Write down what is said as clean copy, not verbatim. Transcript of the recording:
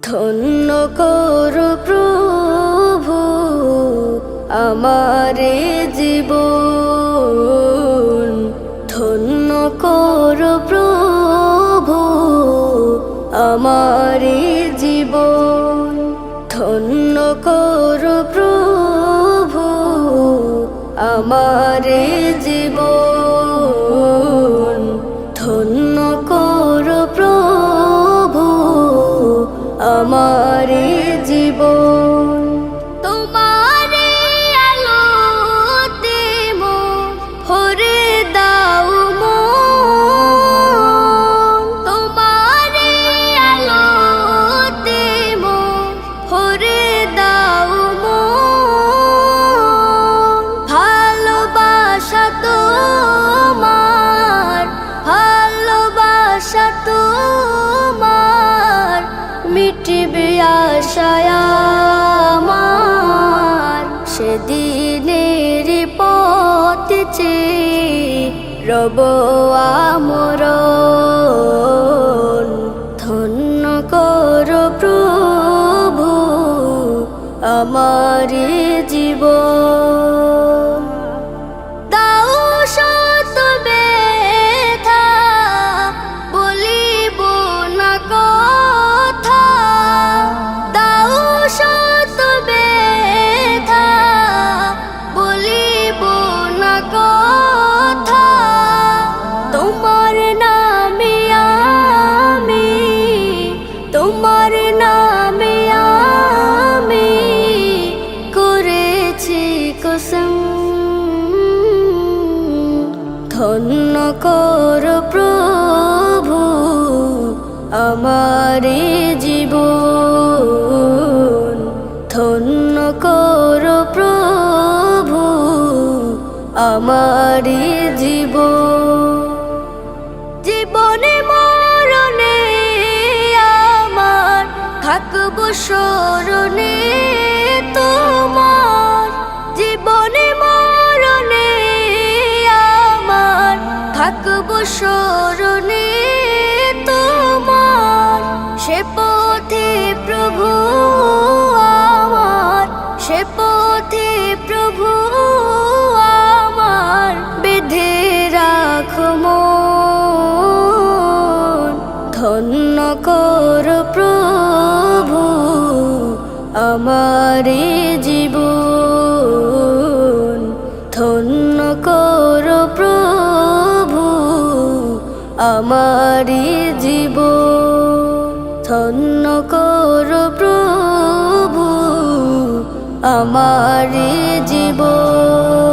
ধন্য করো প্রভু আমারে জীবন, ধন্য করো প্রভু আমারে জীবন, ধন্য করো প্রভু আমারে জীবন, ধন্য করো প্রভু আমারে জীবন। তোমারে আলোতে মন ভরে দাও মন, তোমারে আলোতে মন ভরে দাও মন। ভালোবাসা তোমার, ভালোবাসা তোমার মিটবে আশায় আমার। সেদিনের পথ চেয়ে রব আমরণ, ধন্য করো প্রভু আমার জীবন। দাও শত ব্যথা বলিব না কথা, দাও শত ব্যথা বলিব না কথা। তোমার নামে আমি, তোমার নামে আমি করেছি কসম। ধন্য করো প্রভু আমারে জীবন, ধন্য করো প্রভু আমারে জীবন। জীবনে মরণে আমার থাকব স্মরণে তোমার, জীবনে মরণে আমার থাকব স্মরণে তোমার। সে পথে প্রভু আমার, সে পথে প্রভু আমার বেঁধে রাখো মন। ধন্য করো প্রভু আমারে জীবন, ধন্য করো প্রভু আমারে জীবন, ধন্য করো প্রভু আমারে জীবন।